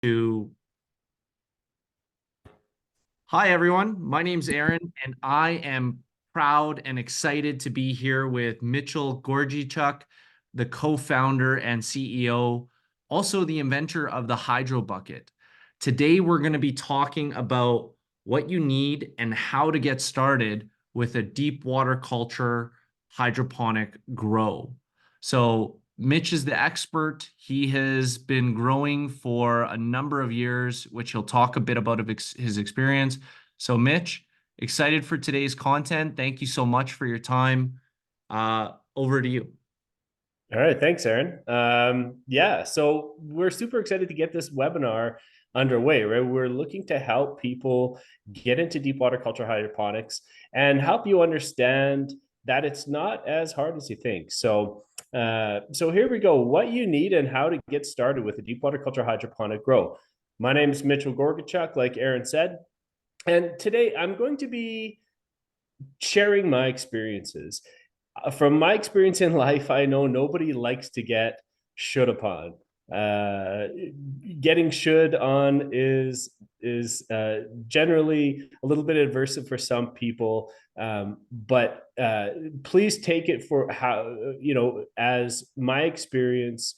to Hi everyone, my name's Aaron and I am proud and excited to be here with Mitchell Gorgichuk, the co-founder and CEO, also the inventor of the HydroBucket. Today we're going to be talking about what you need and how to get started with a deep water culture hydroponic grow. So Mitch is the expert. He has been growing for a number of years, which he'll talk a bit about his experience. So Mitch, excited for today's content. Thank you so much for your time. Over to you. All right, thanks, Aaron. Yeah, so we're super excited to get this webinar underway, right? We're looking to help people get into deep water culture hydroponics and help you understand that it's not as hard as you think. So here we go. What you need and how to get started with a deep water culture hydroponic grow. My name is Mitchell Gorgichuk, like Aaron said, and today I'm going to be sharing my experiences. From my experience in life, I know nobody likes to get should upon. Uh, Getting should on is generally a little bit adversive for some people, but please take it for how as my experience,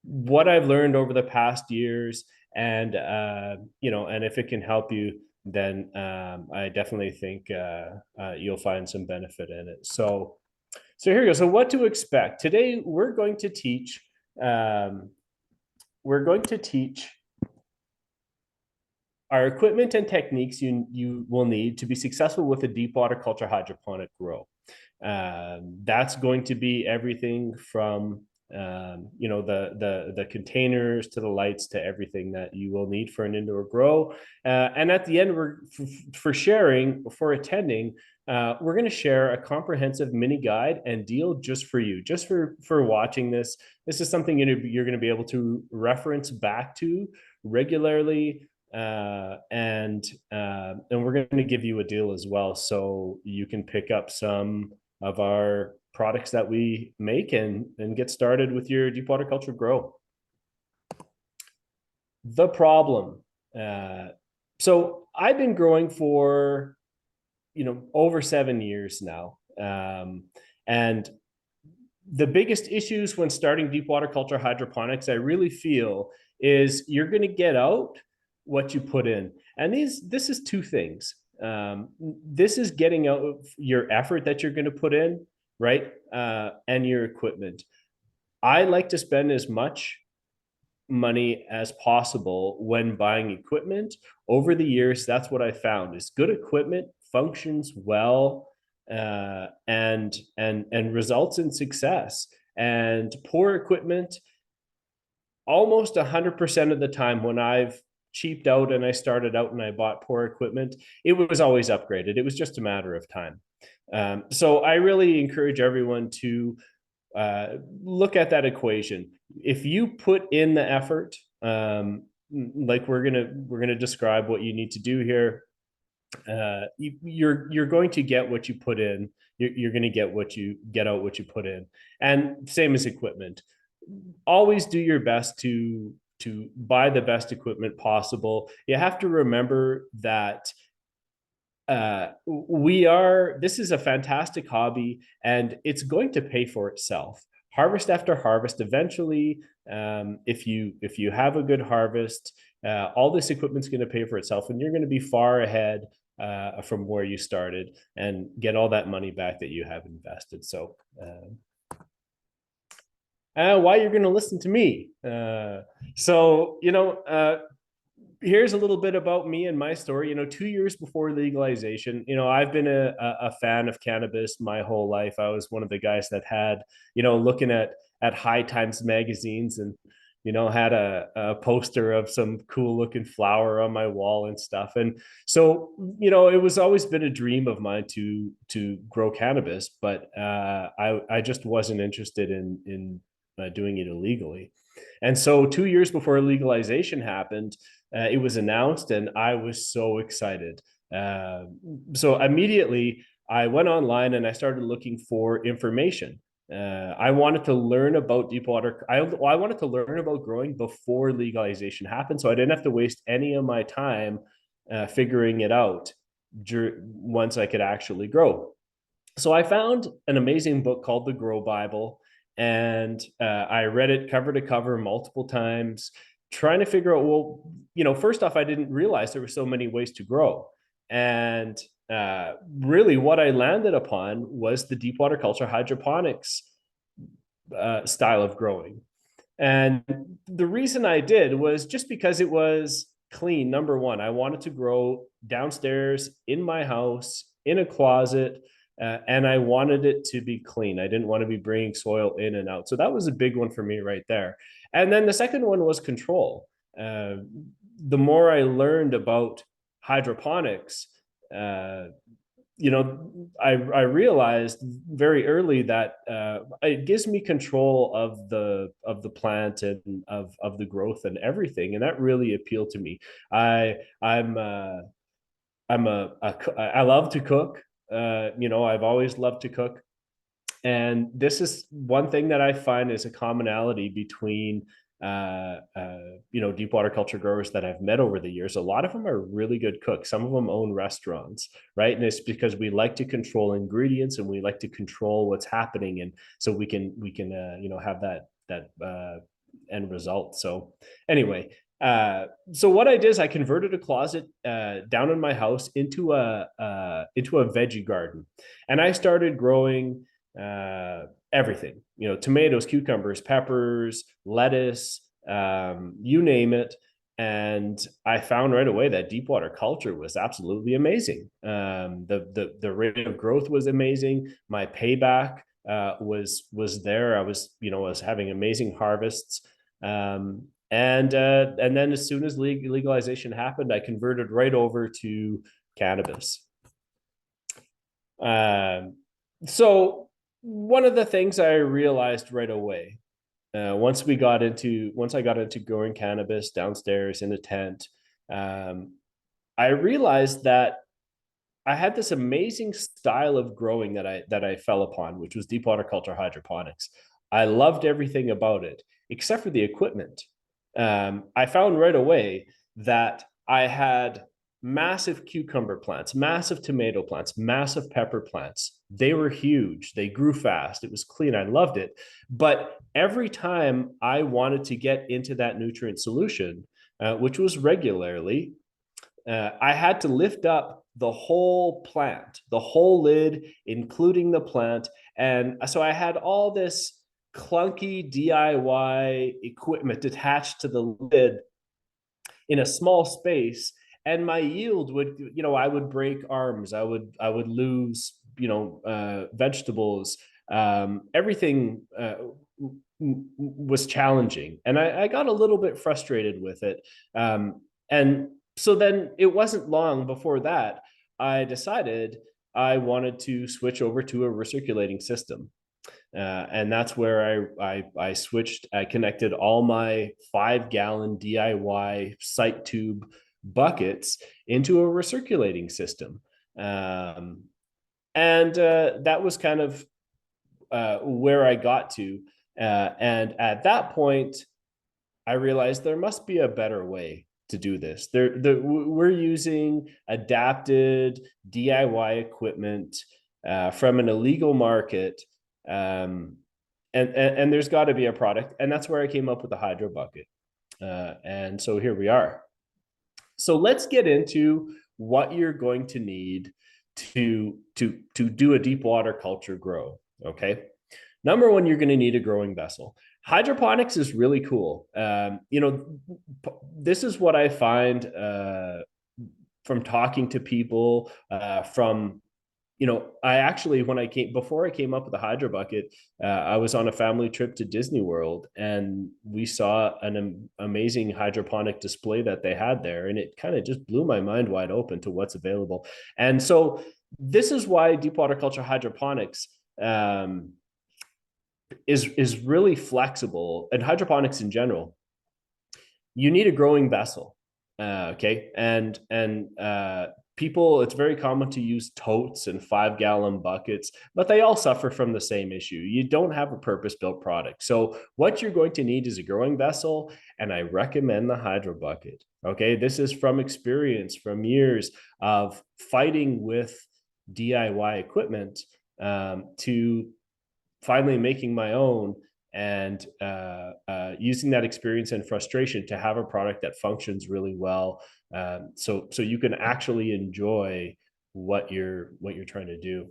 what I've learned over the past years, and if it can help you, then I definitely think you'll find some benefit in it. So here we go. So what to expect today? Um, we're going to teach our equipment and techniques you will need to be successful with a deep water culture hydroponic grow. That's going to be everything from the containers to the lights to everything that you will need for an indoor grow. And at the end, for sharing, for attending, we're going to share a comprehensive mini guide and deal just for you, just for watching this. This is something you're going to be able to reference back to regularly, and we're going to give you a deal as well, so you can pick up some of our products that we make and get started with your deep water culture grow. The problem. So I've been growing for over 7 years now, and the biggest issues when starting deep water culture hydroponics, I really feel, is you're going to get out what you put in. And this is two things. This is getting out your effort that you're going to put in, right? And your equipment. I like to spend as much money as possible when buying equipment. Over the years, that's what I found is good equipment functions well, and results in success. And poor equipment, almost 100% of the time when I've cheaped out and I started out and I bought poor equipment, it was always upgraded. It was just a matter of time. So I really encourage everyone to look at that equation. If you put in the effort, like we're gonna describe what you need to do here, you're going to get what you put in. You're going to get what you put in, and same as equipment. Always do your best to buy the best equipment possible. You have to remember that this is a fantastic hobby and it's going to pay for itself harvest after harvest eventually. If you have a good harvest, all this equipment's going to pay for itself and you're going to be far ahead from where you started and get all that money back that you have invested. So why you're going to listen to me. Here's a little bit about me and my story. 2 years before legalization, I've been a fan of cannabis my whole life. I was one of the guys that had, looking at High Times magazines and, had a poster of some cool looking flower on my wall and stuff. And so, it was always been a dream of mine to grow cannabis, but I just wasn't interested in doing it illegally. And so 2 years before legalization happened, it was announced and I was so excited. So immediately I went online and I started looking for information. I wanted to learn about deep water. I wanted to learn about growing before legalization happened, so I didn't have to waste any of my time figuring it out once I could actually grow. So I found an amazing book called the Grow Bible, and I read it cover to cover multiple times, trying to figure out, well, first off, I didn't realize there were so many ways to grow. And really what I landed upon was the deep water culture hydroponics style of growing. And the reason I did was just because it was clean. Number one, I wanted to grow downstairs in my house, in a closet, and I wanted it to be clean. I didn't want to be bringing soil in and out. So that was a big one for me right there. And then the second one was control. The more I learned about hydroponics, I realized very early that it gives me control of the plant and of the growth and everything, and that really appealed to me. I love to cook. I've always loved to cook. And this is one thing that I find is a commonality between deep water culture growers that I've met over the years. A lot of them are really good cooks. Some of them own restaurants, right? And it's because we like to control ingredients and we like to control what's happening, and so we can have that end result. So anyway, so what I did is I converted a closet down in my house into a veggie garden, and I started growing everything, tomatoes, cucumbers, peppers, lettuce, you name it. And I found right away that deep water culture was absolutely amazing. The rate of growth was amazing. My payback was there. I was having amazing harvests. And then as soon as legalization happened, I converted right over to cannabis. So one of the things I realized right away, once I got into growing cannabis downstairs in a tent, I realized that I had this amazing style of growing that I fell upon, which was deep water culture hydroponics. I loved everything about it, except for the equipment. I found right away that I had massive cucumber plants, massive tomato plants, massive pepper plants. They were huge. They grew fast. It was clean. I loved it. But every time I wanted to get into that nutrient solution, which was regularly, I had to lift up the whole plant, the whole lid, including the plant. And so I had all this clunky DIY equipment attached to the lid in a small space, and my yield would, I would break arms, I would lose, vegetables, everything was challenging, and I got a little bit frustrated with it. And so then it wasn't long before that I decided I wanted to switch over to a recirculating system. And that's where I switched. I connected all my 5-gallon DIY site tube buckets into a recirculating system. And that was kind of where I got to. And at that point, I realized there must be a better way to do this. We're using adapted DIY equipment from an illegal market. And there's got to be a product, and that's where I came up with the HydroBucket. And so here we are. So let's get into what you're going to need to do a deep water culture grow. Okay. Number one, you're going to need a growing vessel. Hydroponics is really cool. This is what I find from talking to people, I actually, before I came up with the HydroBucket, I was on a family trip to Disney World, and we saw an amazing hydroponic display that they had there. And it kind of just blew my mind wide open to what's available. And so this is why deep water culture hydroponics is really flexible, and hydroponics in general. You need a growing vessel. Okay. And people, it's very common to use totes and 5-gallon buckets, but they all suffer from the same issue. You don't have a purpose-built product. So what you're going to need is a growing vessel, and I recommend the HydroBucket. Okay, this is from experience, from years of fighting with DIY equipment, to finally making my own, and using that experience and frustration to have a product that functions really well, so you can actually enjoy what you're trying to do.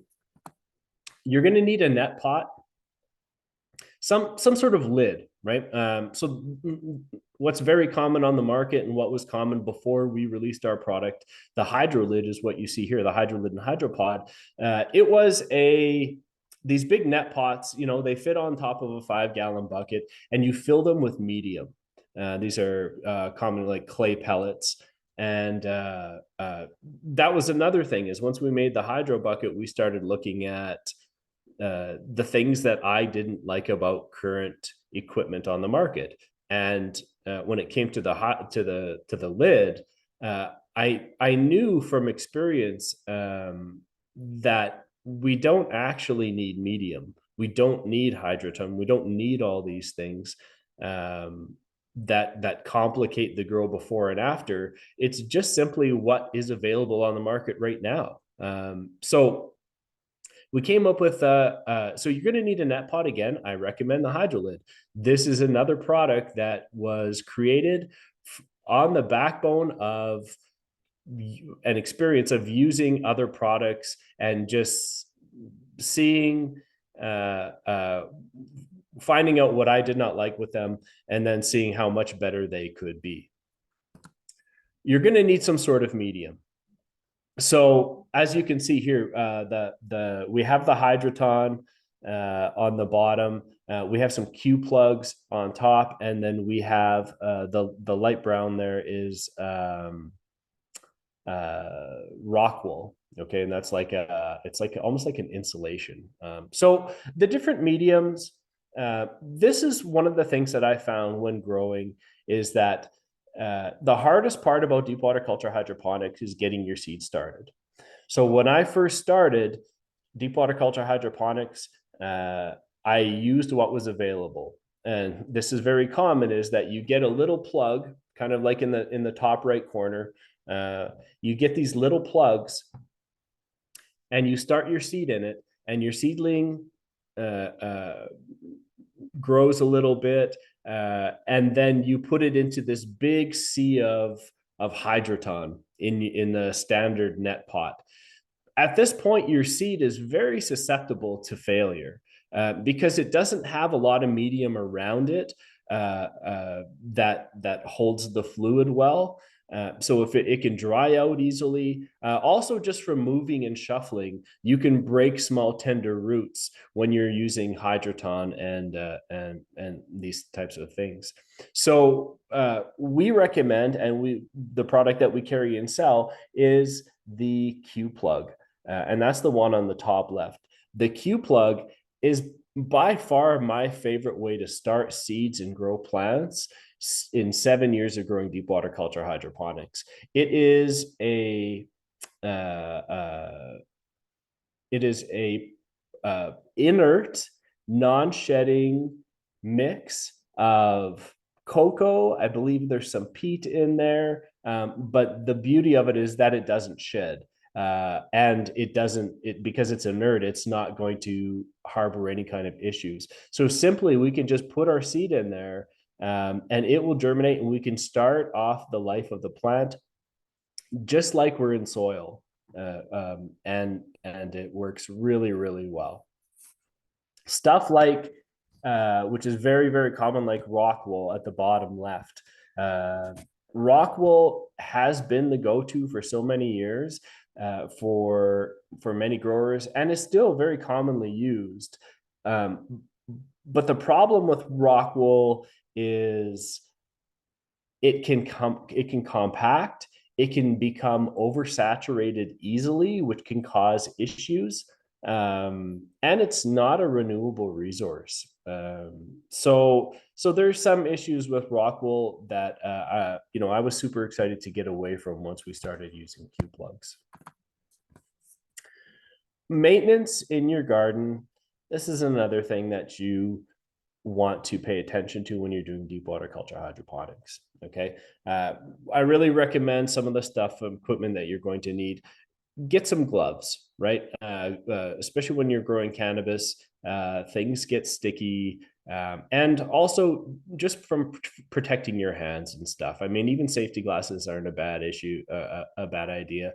You're going to need a net pot, some sort of lid, right? So what's very common on the market, and what was common before we released our product, the hydro lid, is what you see here, the hydro lid and hydropod. It was these big net pots, you know, they fit on top of a 5-gallon bucket, and you fill them with medium. These are commonly like clay pellets. And that was another thing, is once we made the HydroBucket, we started looking at the things that I didn't like about current equipment on the market. And when it came to the lid, I knew from experience that we don't actually need medium. We don't need hydroton. We don't need all these things that complicate the grow before and after. It's just simply what is available on the market right now. So we came up with, so you're going to need a net pot again. I recommend the Hydro Lid. This is another product that was created on the backbone of an experience of using other products and just seeing, finding out what I did not like with them, and then seeing how much better they could be. You're going to need some sort of medium. So as you can see here, we have the Hydroton on the bottom. We have some Q plugs on top, and then we have the light brown there is rock wool. Okay, and that's like it's like almost like an insulation. So the different mediums. This is one of the things that I found when growing, is that the hardest part about deep water culture hydroponics is getting your seed started. So when I first started deep water culture hydroponics, I used what was available. And this is very common, is that you get a little plug, kind of like in the top right corner. You get these little plugs, and you start your seed in it, and your seedling grows a little bit, and then you put it into this big sea of hydroton in the standard net pot. At this point, your seed is very susceptible to failure because it doesn't have a lot of medium around it that holds the fluid well. So if it can dry out easily. Also, just from moving and shuffling, you can break small tender roots when you're using hydroton and these types of things. So we recommend, and the product that we carry and sell is the Q plug, and that's the one on the top left. The Q plug is by far my favorite way to start seeds and grow plants in 7 years of growing deep water culture hydroponics. It is a inert, non-shedding mix of cocoa. I believe there's some peat in there, but the beauty of it is that it doesn't shed. And because it's inert, it's not going to harbor any kind of issues. So simply, we can just put our seed in there, and it will germinate, and we can start off the life of the plant just like we're in soil. And it works really, really well. Stuff like, which is very, very common, like rock wool at the bottom left. Rock wool has been the go-to for so many years for many growers, and is still very commonly used. But the problem with rock wool is it can compact, it can become oversaturated easily, which can cause issues. And it's not a renewable resource. So there's some issues with rock wool that I was super excited to get away from once we started using Q plugs. Maintenance in your garden. This is another thing that you want to pay attention to when you're doing deep water culture hydroponics. Okay. I really recommend some of the stuff, equipment that you're going to need. Get some gloves, right? Especially when you're growing cannabis, things get sticky. And also just from protecting your hands and stuff. I mean, even safety glasses aren't a bad issue, a bad idea,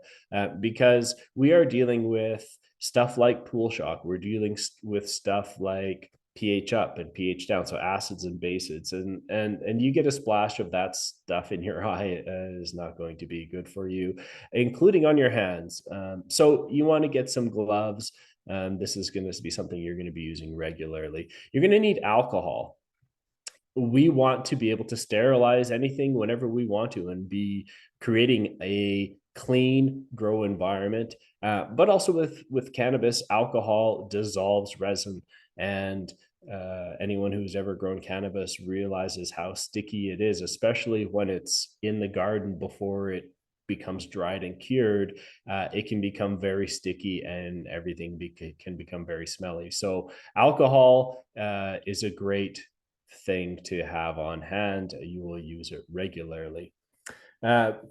because we are dealing with stuff like pool shock. We're dealing with stuff like pH up and pH down, so acids and bases, and you get a splash of that stuff in your eye, is not going to be good for you, including on your hands. So you want to get some gloves. This is going to be something you're going to be using regularly. You're going to need alcohol. We want to be able to sterilize anything whenever we want to and be creating a clean grow environment. But also with cannabis, alcohol dissolves resin, and anyone who's ever grown cannabis realizes how sticky it is, especially when it's in the garden before it becomes dried and cured. It can become very sticky, and everything can become very smelly. So alcohol is a great thing to have on hand. You will use it regularly.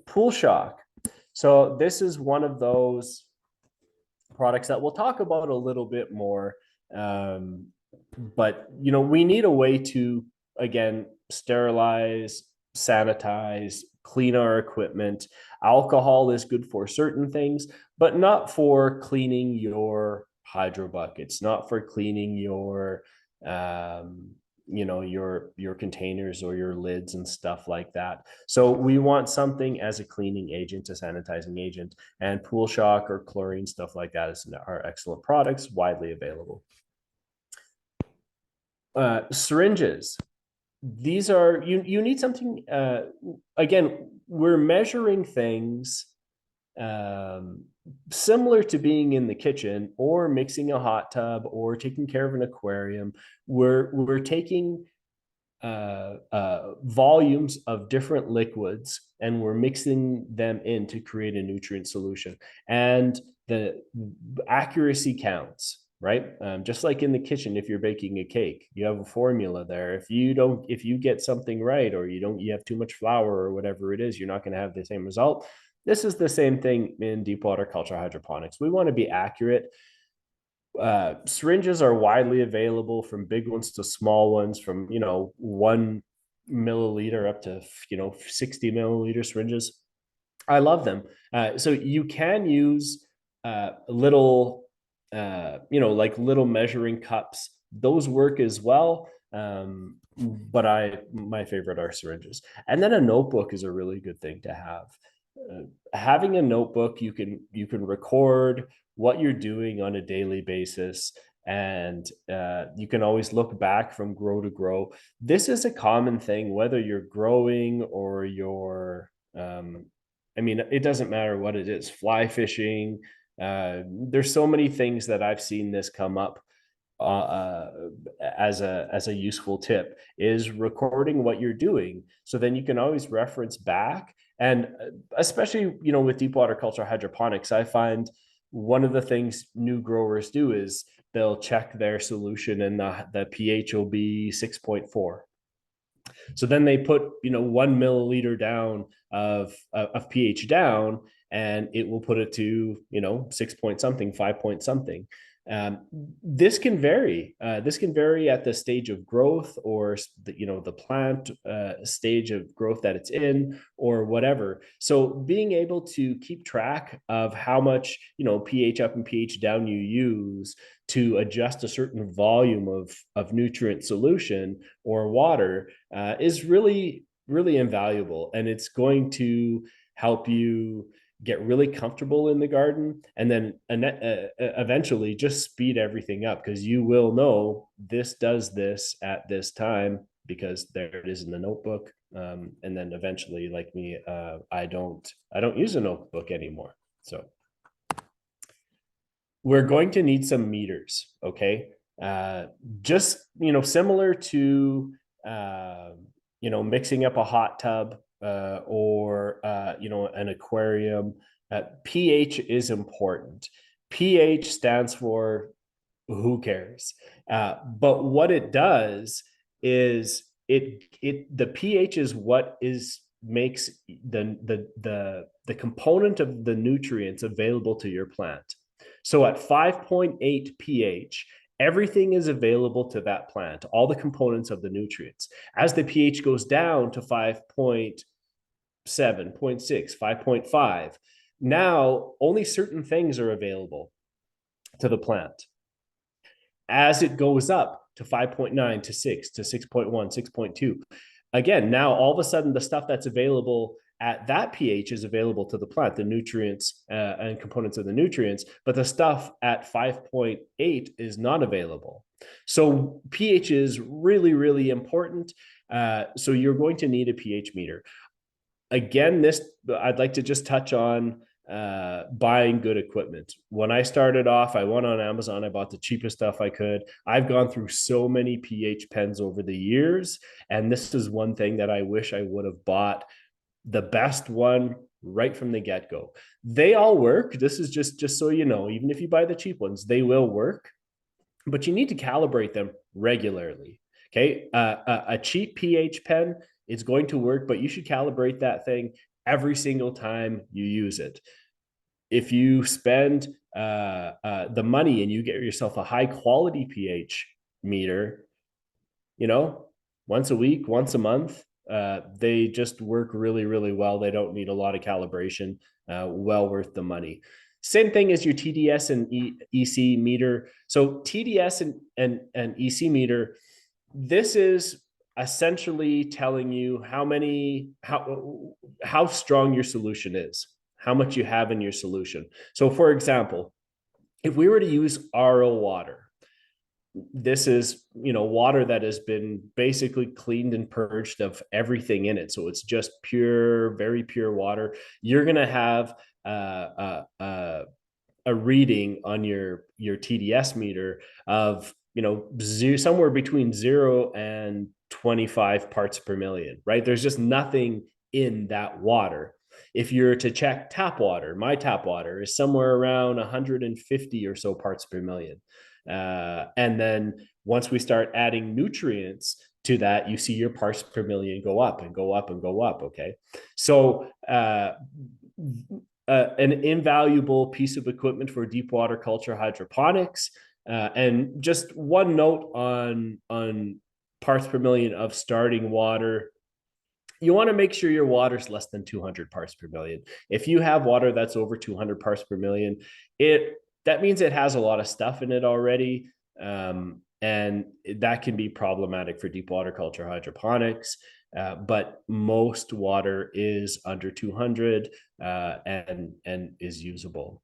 Pool shock. So this is one of those products that we'll talk about a little bit more. But we need a way to, again, sterilize, sanitize, clean our equipment. Alcohol is good for certain things, but not for cleaning your hydro buckets, not for cleaning your your containers or your lids and stuff like that. So we want something as a cleaning agent, a sanitizing agent, and pool shock or chlorine, stuff like that are excellent products, widely available. Syringes. These are, you need something, again, we're measuring things similar to being in the kitchen or mixing a hot tub or taking care of an aquarium. We're taking volumes of different liquids and we're mixing them in to create a nutrient solution, and the accuracy counts, right? Just like in the kitchen, if you're baking a cake, you have a formula there. If you get something right, or you have too much flour or whatever it is, you're not going to have the same result. This is the same thing in deep water culture hydroponics. We want to be accurate. Syringes are widely available, from big ones to small ones, from 1 milliliter up to 60 milliliter syringes. I love them. So you can use little like little measuring cups. Those work as well. But my favorite are syringes. And then a notebook is a really good thing to have. Having a notebook, you can record what you're doing on a daily basis, and you can always look back from grow to grow. This is a common thing, whether you're growing or you're it doesn't matter what it is, fly fishing. There's so many things that I've seen this come up as a useful tip, is recording what you're doing, so then you can always reference back. And especially with deep water culture hydroponics, I find one of the things new growers do is they'll check their solution and the pH will be 6.4. So then they put 1 milliliter down of pH down, and it will put it to 6 point something, 5 point something. This can vary. This can vary at the stage of growth, or the plant stage of growth that it's in, or whatever. So being able to keep track of how much pH up and pH down you use to adjust a certain volume of nutrient solution or water is really, really invaluable, and it's going to help you get really comfortable in the garden, and then eventually just speed everything up, because you will know this does this at this time because there it is in the notebook. And then eventually, like me, I don't use a notebook anymore. So we're going to need some meters. Okay. Just, similar to, mixing up a hot tub or, an aquarium, pH is important. pH stands for who cares? But what it does is the pH is what makes the component of the nutrients available to your plant. So at 5.8 pH, everything is available to that plant, all the components of the nutrients. As the pH goes down to 5.7, 0.6, 5.5, now only certain things are available to the plant. As it goes up to 5.9 to 6 to 6.1, 6.2, again, now all of a sudden the stuff that's available at that pH is available to the plant, the nutrients and components of the nutrients, but the stuff at 5.8 is not available. So pH is really, really important. So you're going to need a pH meter. Again, I'd like to just touch on buying good equipment. When I started off, I went on Amazon, I bought the cheapest stuff I could. I've gone through so many pH pens over the years, and this is one thing that I wish I would have bought the best one right from the get-go. They all work. This is just so you know, even if you buy the cheap ones, they will work, but you need to calibrate them regularly. Okay. A cheap pH pen is going to work, but you should calibrate that thing every single time you use it. If you spend the money and you get yourself a high quality pH meter, once a week, once a month, they just work really, really well. They don't need a lot of calibration. Well worth the money. Same thing as your TDS and EC meter. So TDS and EC meter, this is essentially telling you how strong your solution is, how much you have in your solution. So for example, if we were to use RO water, this is, water that has been basically cleaned and purged of everything in it. So it's just pure, very pure water. You're going to have a reading on your TDS meter of, somewhere between 0 and 25 parts per million, right? There's just nothing in that water. If you're to check tap water, my tap water is somewhere around 150 or so parts per million. And then once we start adding nutrients to that, you see your parts per million go up and go up and go up. Okay. So, an invaluable piece of equipment for deep water culture hydroponics. And just one note on parts per million of starting water. You want to make sure your water's less than 200 parts per million. If you have water that's over 200 parts per million, that means it has a lot of stuff in it already. And that can be problematic for deep water culture hydroponics. But most water is under 200 and is usable.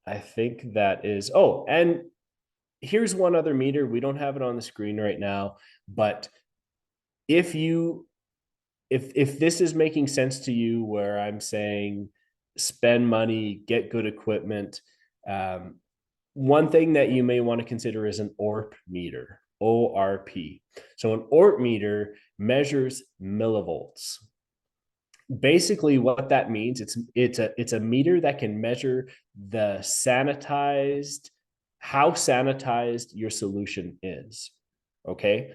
I think that is, and here's one other meter. We don't have it on the screen right now, but if this is making sense to you, where I'm saying spend money, get good equipment, one thing that you may want to consider is an ORP meter, ORP. So an ORP meter measures millivolts. Basically what that means, it's a meter that can measure how sanitized your solution is. Okay.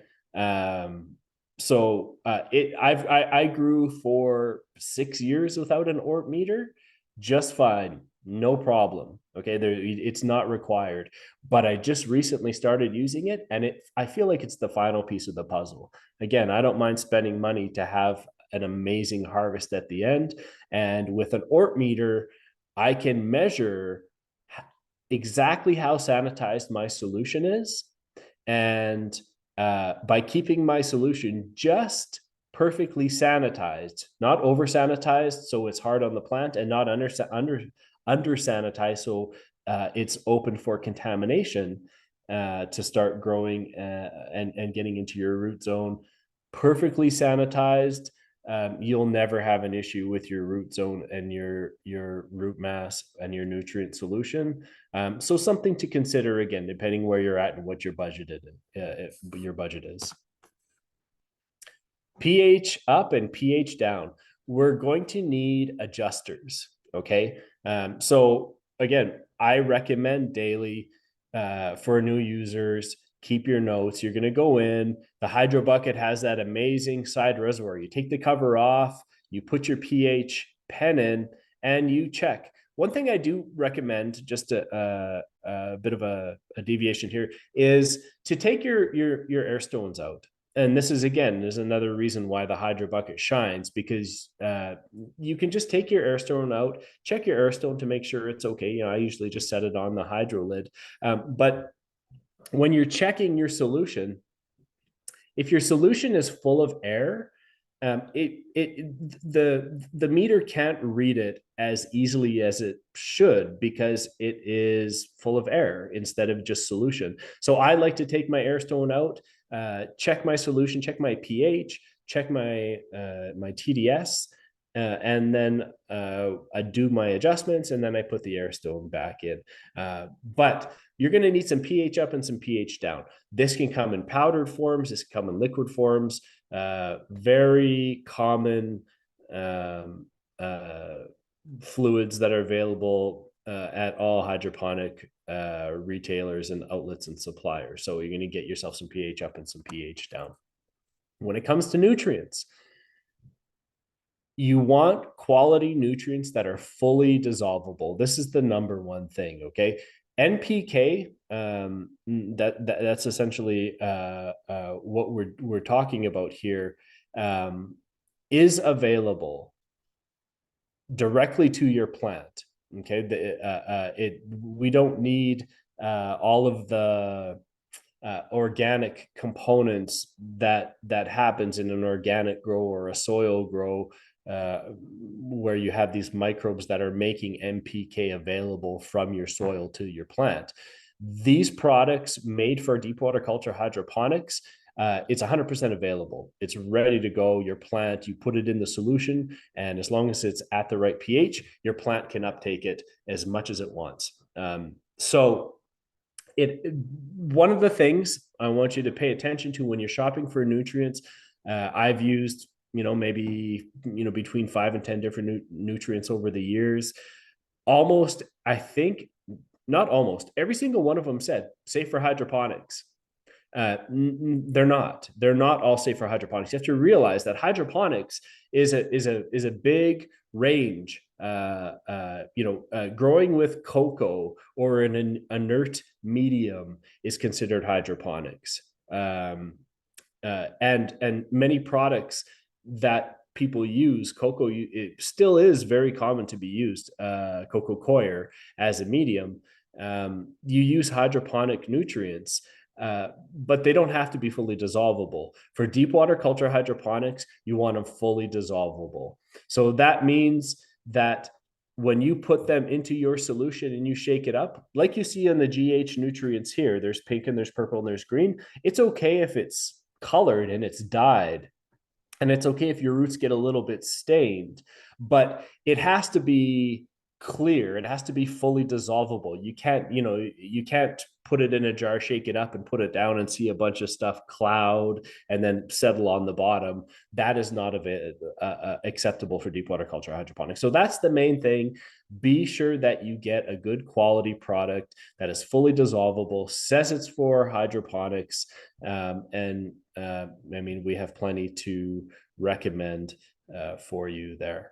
So I grew for 6 years without an ORP meter, just fine, no problem. Okay, it's not required, but I just recently started using it, and I feel like it's the final piece of the puzzle. Again, I don't mind spending money to have an amazing harvest at the end, and with an ORP meter, I can measure exactly how sanitized my solution is, and by keeping my solution just perfectly sanitized, not over sanitized so it's hard on the plant, and not under sanitized so it's open for contamination to start growing and getting into your root zone. Perfectly sanitized, you'll never have an issue with your root zone and your root mass and your nutrient solution. So something to consider, again, depending where you're at and what your budget is. pH up and pH down. We're going to need adjusters. Okay. So again, I recommend daily for new users. Keep your notes. You're going to go in. The HydroBucket has that amazing side reservoir. You take the cover off, you put your pH pen in, and you check. One thing I do recommend, just a bit of a deviation here, is to take your air stones out. And this is, again, is another reason why the HydroBucket shines, because you can just take your air stone out, check your air stone to make sure it's okay. You know, I usually just set it on the hydro lid. But when you're checking your solution, if your solution is full of air, the meter can't read it as easily as it should, because it is full of air instead of just solution. So I like to take my air stone out, check my solution, check my pH, check my my TDS, and then I do my adjustments, and then I put the air stone back in. But you're going to need some pH up and some pH down. This can come in powdered forms. This can come in liquid forms. Very common fluids that are available at all hydroponic retailers and outlets and suppliers. So you're going to get yourself some pH up and some pH down. When it comes to nutrients, you want quality nutrients that are fully dissolvable. This is the number one thing, okay? NPK, that's essentially what we're talking about here, is available directly to your plant. Okay, we don't need all of the organic components that happens in an organic grow or a soil grow, where you have these microbes that are making NPK available from your soil to your plant. These products made for deep water culture hydroponics, it's 100% available. It's ready to go. Your plant, you put it in the solution, and as long as it's at the right pH, your plant can uptake it as much as it wants. So one of the things I want you to pay attention to when you're shopping for nutrients, I've used, maybe, between 5 and 10 different nutrients over the years. Almost, I think, not almost, every single one of them said safe for hydroponics. They're not all safe for hydroponics. You have to realize that hydroponics is a big range. Growing with cocoa or in an inert medium is considered hydroponics. And many products that people use, cocoa, it still is very common to be used, cocoa coir as a medium. You use hydroponic nutrients, but they don't have to be fully dissolvable. For deep water culture hydroponics, you want them fully dissolvable. So that means that when you put them into your solution and you shake it up, like you see in the GH nutrients here, there's pink and there's purple and there's green. It's okay if it's colored and it's dyed. And it's okay if your roots get a little bit stained, but it has to be clear. It has to be fully dissolvable. You can't put it in a jar, shake it up, and put it down and see a bunch of stuff cloud and then settle on the bottom. That is not acceptable for deep water culture hydroponics. So that's the main thing. Be sure that you get a good quality product that is fully dissolvable, says it's for hydroponics, we have plenty to recommend for you there.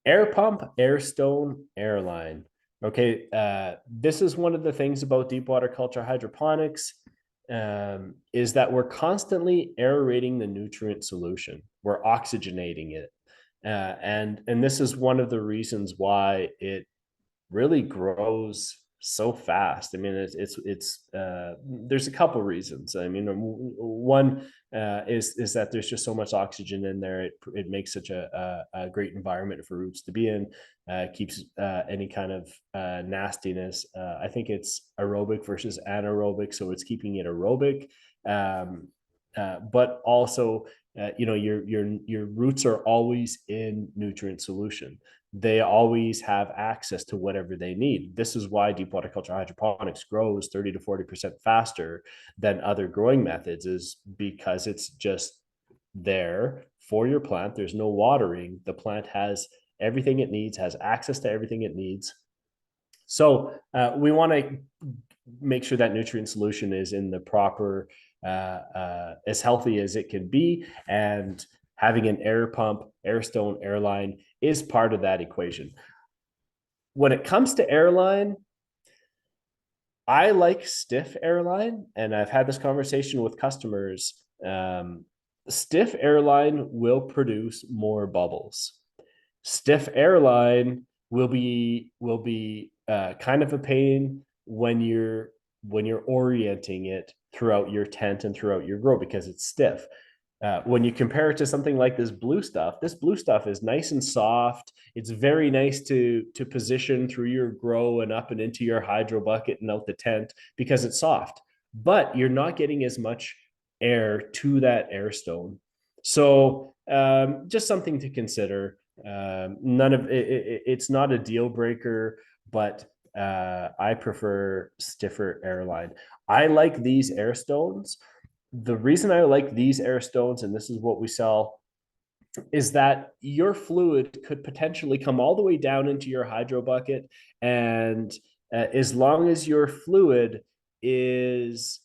Air pump, air stone, airline. Okay, this is one of the things about deep water culture hydroponics, is that we're constantly aerating the nutrient solution. We're oxygenating it. And this is one of the reasons why it really grows so fast. I mean, it's there's a couple reasons. I mean, one is that there's just so much oxygen in there. It makes such a great environment for roots to be in. Keeps any kind of nastiness. I think it's aerobic versus anaerobic, so it's keeping it aerobic. but also your roots are always in nutrient solution. They always have access to whatever they need. This is why deep water culture hydroponics grows 30 to 40% faster than other growing methods, is because it's just there for your plant. There's no watering. The plant has everything it needs, has access to everything it needs. So we want to make sure that nutrient solution is in the proper, as healthy as it can be. And having an air pump, air stone, airline is part of that equation. When it comes to airline, I like stiff airline, and I've had this conversation with customers. Stiff airline will produce more bubbles. Stiff airline will be kind of a pain when you're orienting it throughout your tent and throughout your grow, because it's stiff. When you compare it to something like this blue stuff is nice and soft. It's very nice to position through your grow and up and into your hydro bucket and out the tent because it's soft, but you're not getting as much air to that air stone. So just something to consider. None of it, it's not a deal breaker, but I prefer stiffer airline. I like these air stones. The reason I like these air stones, and this is what we sell, is that your fluid could potentially come all the way down into your hydro bucket. And as long as your fluid is,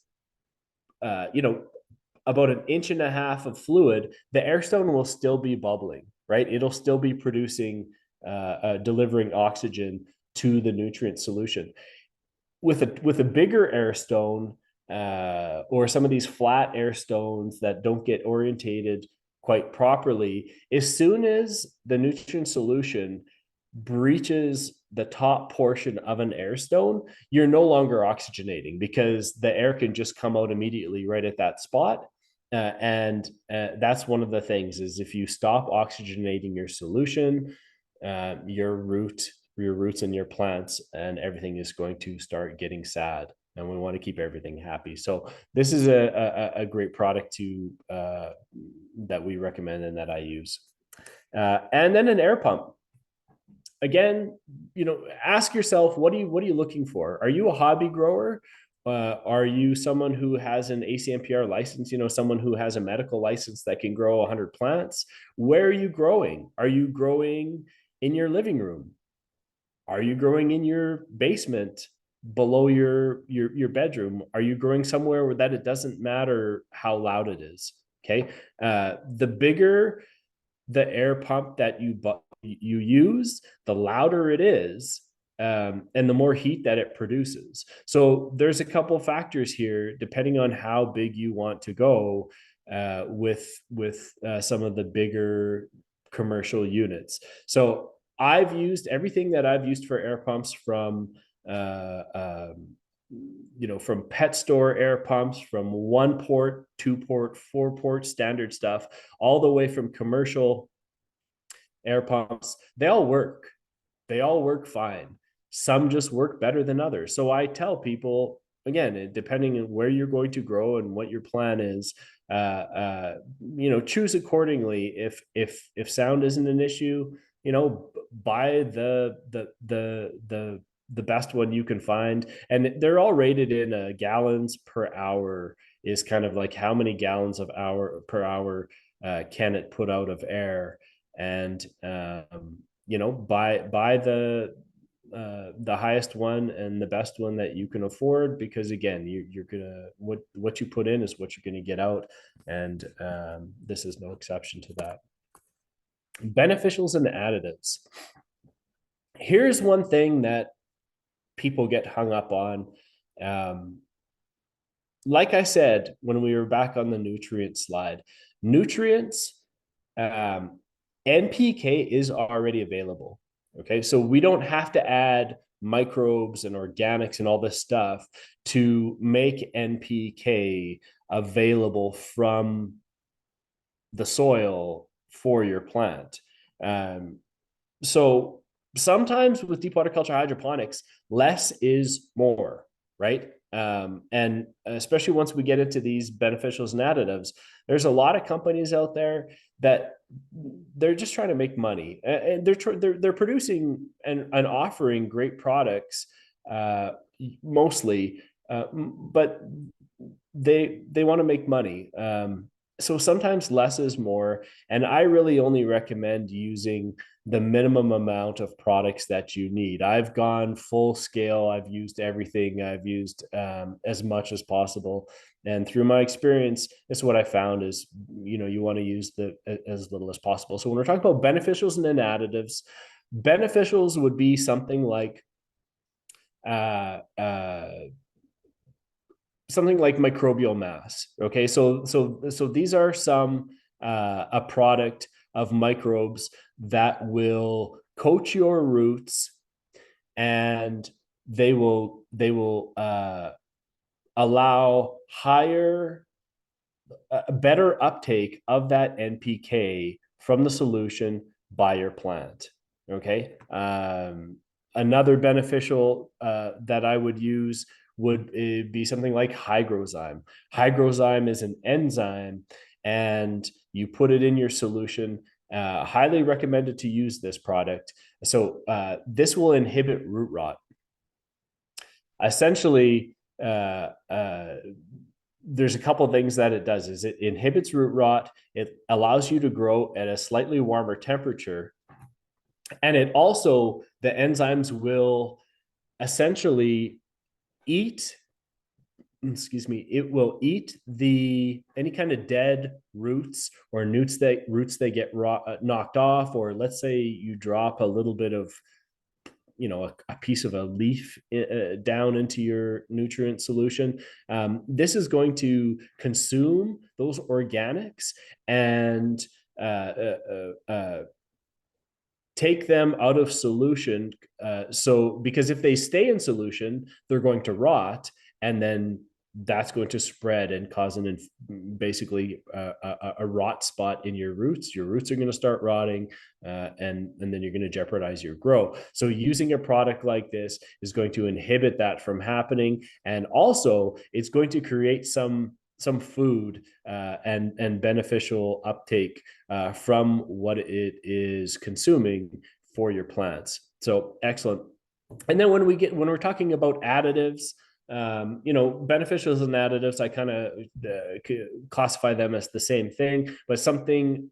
about an inch and a half of fluid, the air stone will still be bubbling, right? It'll still be producing, delivering oxygen to the nutrient solution. With a bigger air stone, or some of these flat air stones that don't get orientated quite properly, as soon as the nutrient solution breaches the top portion of an air stone, you're no longer oxygenating because the air can just come out immediately right at that spot. And that's one of the things, is if you stop oxygenating your solution, your roots and your plants and everything is going to start getting sad. And we want to keep everything happy. So this is a great product that we recommend and that I use. And then an air pump. Again, ask yourself, what are you looking for? Are you a hobby grower? Are you someone who has an ACMPR license, someone who has a medical license that can grow 100 plants? Where are you growing? Are you growing in your living room? Are you growing in your basement below your bedroom? Are you growing somewhere where that it doesn't matter how loud it is? Okay. The bigger the air pump that you use, the louder it is, and the more heat that it produces. So there's a couple factors here, depending on how big you want to go with some of the bigger commercial units. So I've used everything that I've used for air pumps, from from pet store air pumps, from 1-port, 2-port, 4-port standard stuff, all the way from commercial air pumps. They all work fine. Some just work better than others. So I tell people, again, depending on where you're going to grow and what your plan is, choose accordingly. If sound isn't an issue, buy the best one you can find. And they're all rated in gallons per hour, is kind of like how many gallons per hour can it put out of air. And buy the highest one and the best one that you can afford, because again, you're gonna, what you put in is what you're gonna get out. And this is no exception to that. Beneficials and additives. Here's one thing that people get hung up on. Like I said, when we were back on the nutrient slide, nutrients, NPK is already available. Okay, so we don't have to add microbes and organics and all this stuff to make NPK available from the soil for your plant. So sometimes with deep water culture hydroponics, less is more, right? And especially once we get into these beneficials and additives, there's a lot of companies out there that they're just trying to make money, and they're producing and offering great products, mostly, but they want to make money. So sometimes less is more, and I really only recommend using the minimum amount of products that you need. I've gone full scale. I've used everything. I've used as much as possible, and through my experience, it's what I found is, you want to use as little as possible. So when we're talking about beneficials and then additives, beneficials would be something like uh, uh, microbial mass. Okay, so these are some a product of microbes that will coat your roots, and they will allow better uptake of that NPK from the solution by your plant. Okay. Another beneficial that I would use would be something like hygrozyme. Hygrozyme is an enzyme, and you put it in your solution. Highly recommended to use this product. So this will inhibit root rot. Essentially, there's a couple of things that it does. Is it inhibits root rot. It allows you to grow at a slightly warmer temperature, and it also, the enzymes will essentially eat, it will eat any kind of dead roots or roots that get knocked off, or let's say you drop a little bit of a piece of a leaf down into your nutrient solution. This is going to consume those organics and take them out of solution. So because if they stay in solution, they're going to rot, and then that's going to spread and cause basically a rot spot in your roots. Your roots are going to start rotting, and then you're going to jeopardize your growth. So using a product like this is going to inhibit that from happening, and also it's going to create some food and beneficial uptake from what it is consuming for your plants. So excellent. And then when we're talking about additives, beneficials and additives, I kind of classify them as the same thing, but something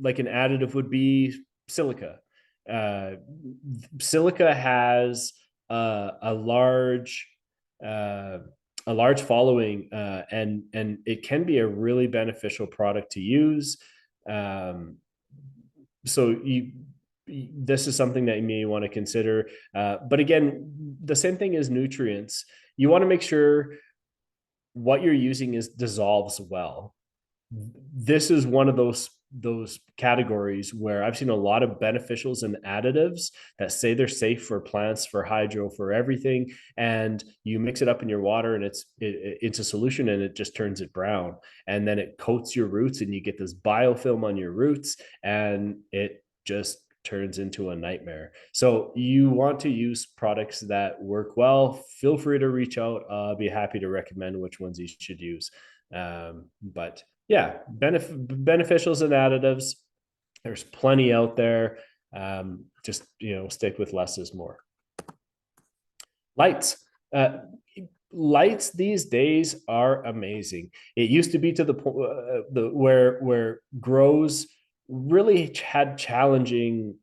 like an additive would be silica. Silica has a large following, and it can be a really beneficial product to use. So this is something that you may want to consider. But again, the same thing as nutrients. You want to make sure what you're using dissolves well. This is one of those categories where I've seen a lot of beneficials and additives that say they're safe for plants, for hydro, for everything, and you mix it up in your water, and it's a solution, and it just turns it brown, and then it coats your roots, and you get this biofilm on your roots, and it just turns into a nightmare. So you want to use products that work well. Feel free to reach out. I'll be happy to recommend which ones you should use. But yeah, beneficials and additives, there's plenty out there. Just stick with less is more. Lights. Lights these days are amazing. It used to be to the point where grows really had a challenging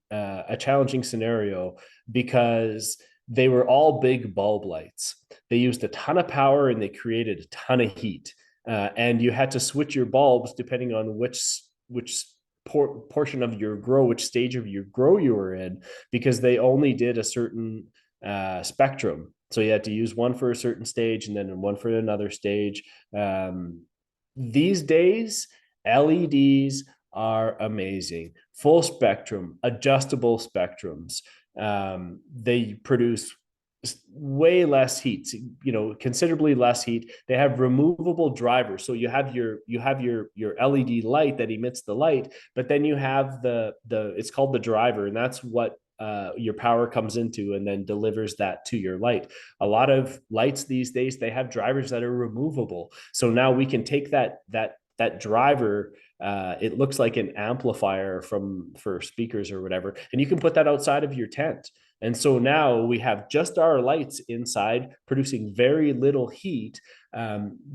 scenario, because they were all big bulb lights. They used a ton of power, and they created a ton of heat. And you had to switch your bulbs depending on which portion of your grow, which stage of your grow you were in, because they only did a certain spectrum. So you had to use one for a certain stage, and then one for another stage. These days, LEDs are amazing. Full spectrum, adjustable spectrums. They produce way less heat, considerably less heat. They have removable drivers. So you have your LED light that emits the light, but then you have it's called the driver, and that's what your power comes into, and then delivers that to your light. A lot of lights these days, they have drivers that are removable. So now we can take that driver, it looks like an amplifier for speakers or whatever, and you can put that outside of your tent. And so now we have just our lights inside producing very little heat,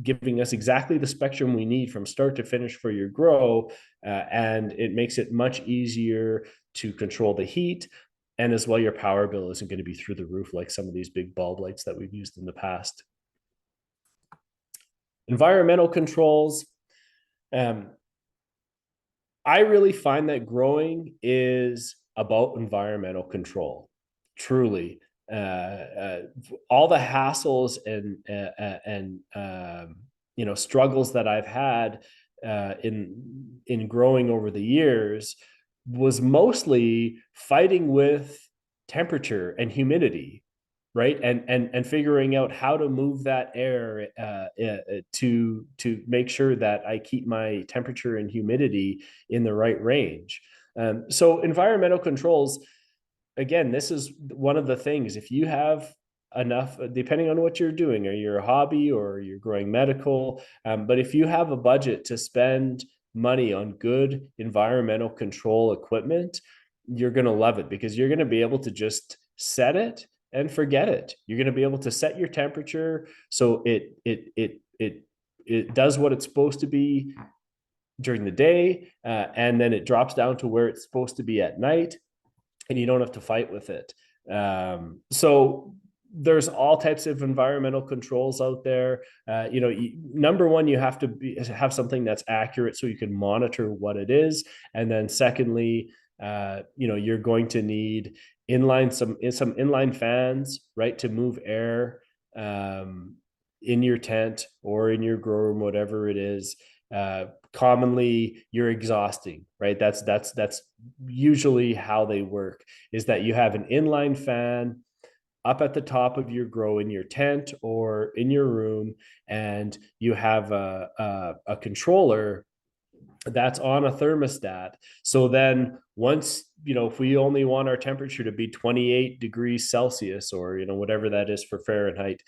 giving us exactly the spectrum we need from start to finish for your grow. And it makes it much easier to control the heat. And as well, your power bill isn't going to be through the roof like some of these big bulb lights that we've used in the past. Environmental controls. I really find that growing is about environmental control. Truly, all the hassles and struggles that I've had in growing over the years was mostly fighting with temperature and humidity, right? And figuring out how to move that air to make sure that I keep my temperature and humidity in the right range. So environmental controls, again, this is one of the things. If you have enough, depending on what you're doing, or you're a hobby or you're growing medical, but if you have a budget to spend money on good environmental control equipment, you're going to love it, because you're going to be able to just set it and forget it. You're going to be able to set your temperature so it does what it's supposed to be during the day, and then it drops down to where it's supposed to be at night, and you don't have to fight with it. So there's all types of environmental controls out there. Number one, you have to have something that's accurate so you can monitor what it is. And then secondly, you're going to need some inline fans, right, to move air in your tent or in your grow room, whatever it is. Commonly you're exhausting, right? That's usually how they work, is that you have an inline fan up at the top of your grow in your tent or in your room, and you have a controller that's on a thermostat. So then once, if we only want our temperature to be 28 degrees Celsius, or, whatever that is for Fahrenheit,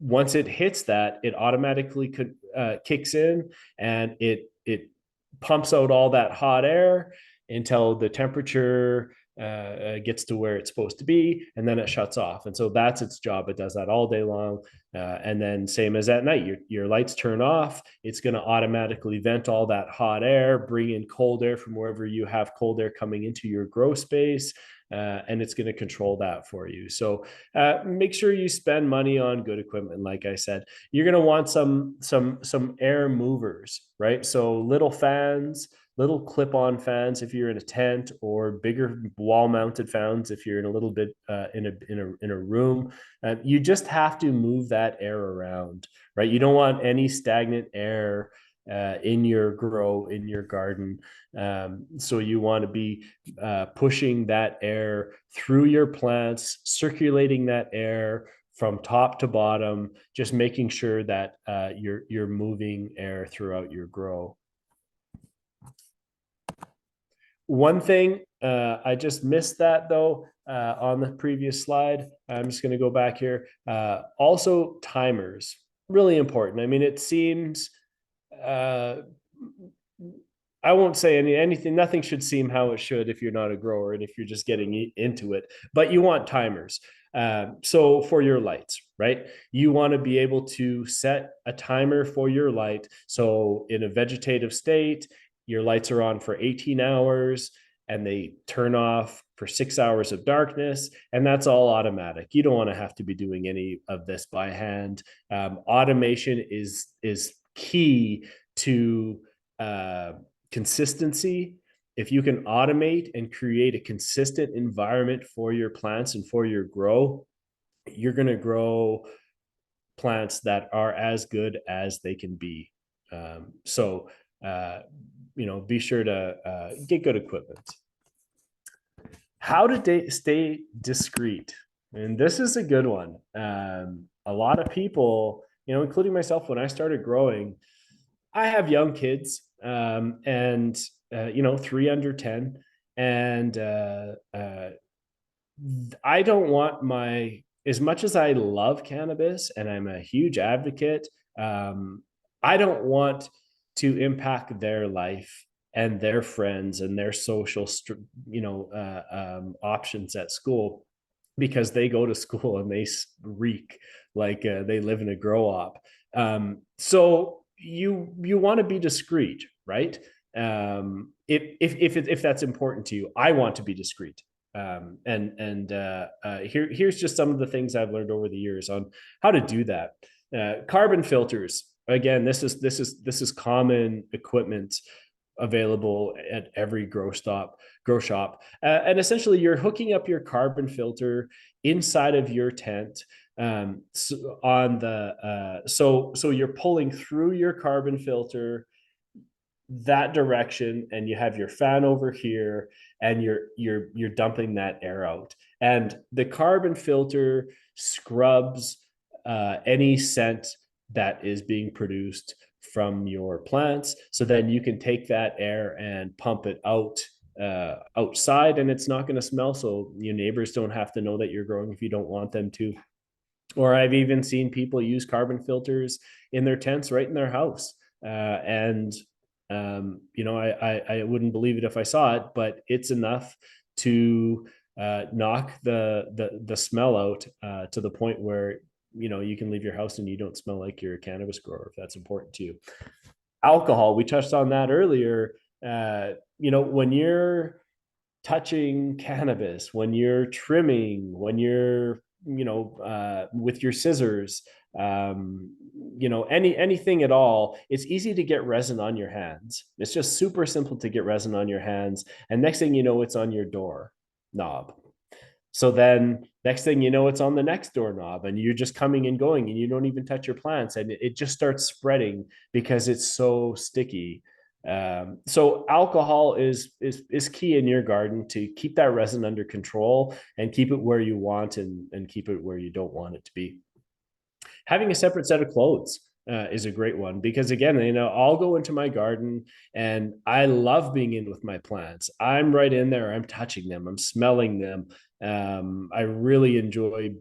once it hits that, it automatically kicks in, and it pumps out all that hot air until the temperature gets to where it's supposed to be, and then it shuts off. And so that's its job. It does that all day long. And then same as at night, your lights turn off. It's going to automatically vent all that hot air, bring in cold air from wherever you have cold air coming into your grow space. And it's going to control that for you. So make sure you spend money on good equipment. Like I said, you're going to want some air movers, right? So little fans, little clip-on fans if you're in a tent, or bigger wall-mounted fans if you're in a little bit in a room. You just have to move that air around, right? You don't want any stagnant air in your grow, in your garden. So you want to be pushing that air through your plants, circulating that air from top to bottom, just making sure that you're moving air throughout your grow. One thing, I just missed that though, on the previous slide. I'm just going to go back here. Also, timers, really important. I mean, it seems, I won't say anything, nothing should seem how it should if you're not a grower and if you're just getting into it, but you want timers. So for your lights, right, you want to be able to set a timer for your light. So in a vegetative state, your lights are on for 18 hours and they turn off for 6 hours of darkness, and that's all automatic. You don't want to have to be doing any of this by hand. Automation is key to consistency. If you can automate and create a consistent environment for your plants and for your grow, you're going to grow plants that are as good as they can be. Be sure to get good equipment. How to stay discreet. And this is a good one. A lot of people, including myself, when I started growing, I have young kids, and 3 under 10. And I don't want as much as I love cannabis and I'm a huge advocate, I don't want to impact their life and their friends and their social, options at school, because they go to school and they reek like they live in a grow op. So you want to be discreet, right? If that's important to you, I want to be discreet. Here's just some of the things I've learned over the years on how to do that. Carbon filters. Again, this is common equipment available at every grow shop. And essentially you're hooking up your carbon filter inside of your tent. So you're pulling through your carbon filter that direction, and you have your fan over here, and you're dumping that air out. And the carbon filter scrubs any scent that is being produced from your plants. So then you can take that air and pump it out outside, and it's not going to smell. So your neighbors don't have to know that you're growing if you don't want them to. Or I've even seen people use carbon filters in their tents right in their house. I wouldn't believe it if I saw it, but it's enough to knock the smell out to the point where you can leave your house and you don't smell like you're a cannabis grower, if that's important to you. Alcohol, we touched on that earlier. When you're touching cannabis, when you're trimming, when you're with your scissors, anything at all, it's easy to get resin on your hands. It's just super simple to get resin on your hands, and next thing you know, it's on your door knob. So then next thing you know, it's on the next door knob, and you're just coming and going, and you don't even touch your plants, and it just starts spreading because it's so sticky. So alcohol is key in your garden to keep that resin under control and keep it where you want and keep it where you don't want it to be. Having a separate set of clothes is a great one, because again, I'll go into my garden and I love being in with my plants. I'm right in there. I'm touching them. I'm smelling them. I really enjoy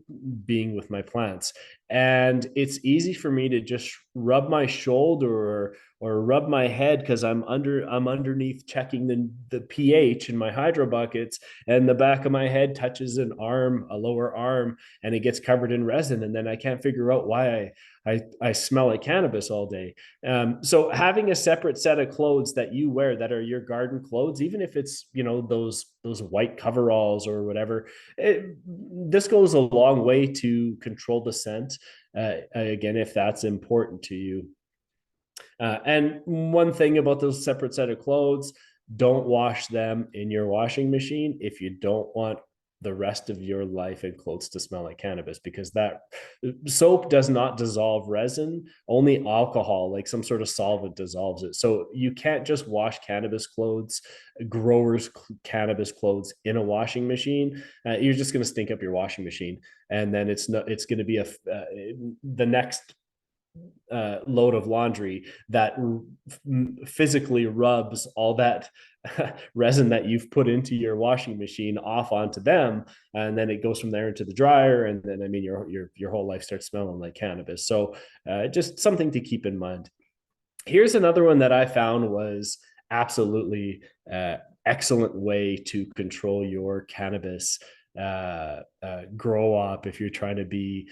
being with my plants, and it's easy for me to just rub my shoulder or rub my head because I'm underneath checking the pH in my hydro buckets, and the back of my head touches a lower arm, and it gets covered in resin, and then I can't figure out why I smell like cannabis all day. So having a separate set of clothes that you wear that are your garden clothes, even if it's those white coveralls or whatever, this goes a long way to control the scent. Again, if that's important to you. And one thing about those separate set of clothes, don't wash them in your washing machine if you don't want the rest of your life and clothes to smell like cannabis, because that soap does not dissolve resin. Only alcohol, like some sort of solvent, dissolves it. So you can't just wash growers cannabis clothes in a washing machine. You're just going to stink up your washing machine, and then it's going to be the next load of laundry that physically rubs all that resin that you've put into your washing machine off onto them, and then it goes from there into the dryer, and then your whole life starts smelling like cannabis. So just something to keep in mind. Here's another one that I found was absolutely excellent way to control your cannabis grow up if you're trying to be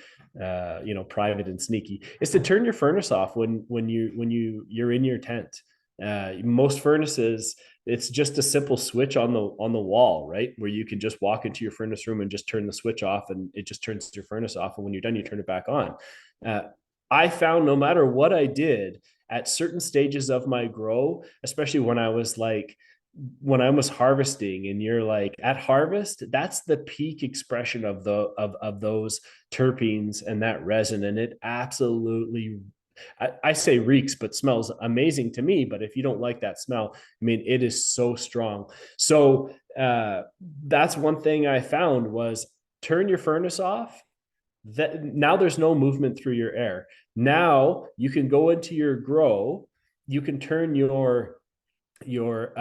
private and sneaky, is to turn your furnace off when you're in your tent. Most furnaces, it's just a simple switch on the wall, right, where you can just walk into your furnace room and just turn the switch off, and it just turns your furnace off, and when you're done, you turn it back on. I found no matter what I did at certain stages of my grow, especially when I was harvesting, and you're like at harvest, that's the peak expression of those terpenes and that resin, and it absolutely, I say reeks, but smells amazing to me. But if you don't like that smell, it is so strong. So that's one thing I found was turn your furnace off. That now there's no movement through your air. Now you can go into your grow, you can turn your your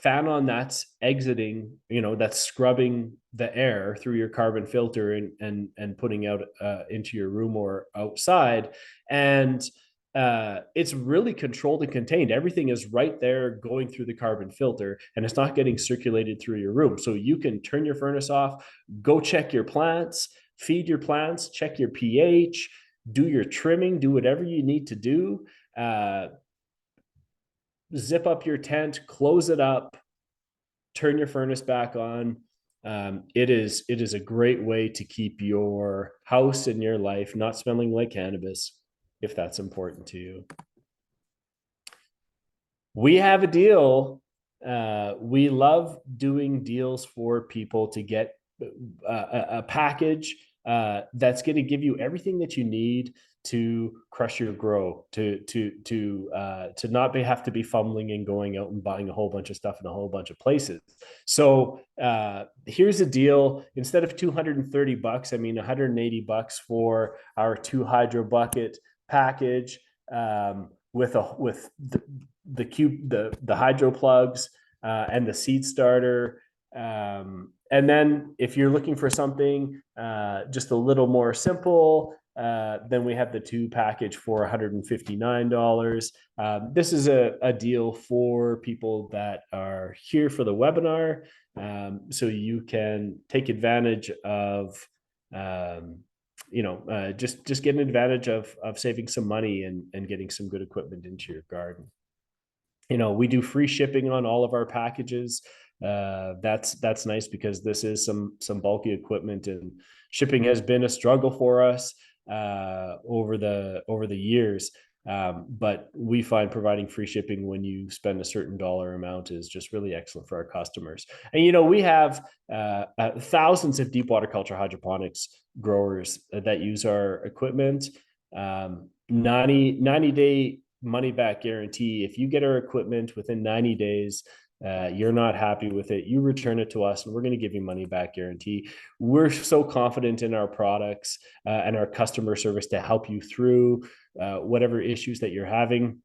fan on that's exiting, that's scrubbing the air through your carbon filter and putting out into your room or outside. And it's really controlled and contained. Everything is right there going through the carbon filter, and it's not getting circulated through your room. So you can turn your furnace off, go check your plants, feed your plants, check your pH, do your trimming, do whatever you need to do. Zip up your tent, close it up, turn your furnace back on. It is a great way to keep your house and your life not smelling like cannabis, if that's important to you. We have a deal. We love doing deals for people to get a package that's going to give you everything that you need to crush your grow, to not have to be fumbling and going out and buying a whole bunch of stuff in a whole bunch of places. So here's a deal. Instead of $230, I mean $180 for our 2 HydroBucket package, with the cube, the hydro plugs, and the seed starter. And then if you're looking for something just a little more simple, then we have the 2 package for $159. This is a deal for people that are here for the webinar. So you can take advantage of just getting advantage of saving some money and getting some good equipment into your garden. We do free shipping on all of our packages. That's nice because this is some bulky equipment, and shipping has been a struggle for us over the years. But we find providing free shipping when you spend a certain dollar amount is just really excellent for our customers. And we have thousands of deep water culture hydroponics growers that use our equipment. 90-day money back guarantee. If you get our equipment within 90 days, you're not happy with it, you return it to us and we're going to give you money back guarantee. We're so confident in our products and our customer service to help you through whatever issues that you're having.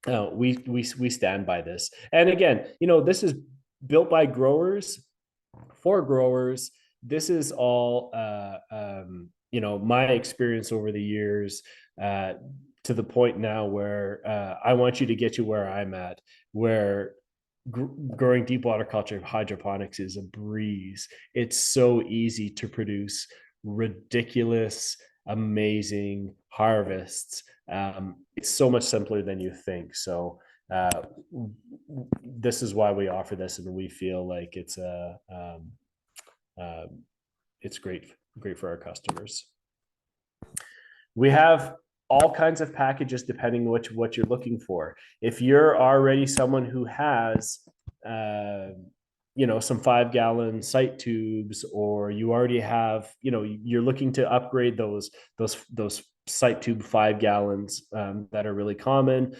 We stand by this. And again, this is built by growers for growers. This is all my experience over the years, to the point now where I want you to get you where I'm at, where growing deep water culture hydroponics is a breeze. It's so easy to produce ridiculous, amazing harvests. It's so much simpler than you think. So this is why we offer this, and we feel like it's great for our customers. We have all kinds of packages depending on what you're looking for. If you're already someone who has some 5-gallon site tubes, or you already have, you're looking to upgrade those site tube 5 gallons that are really common.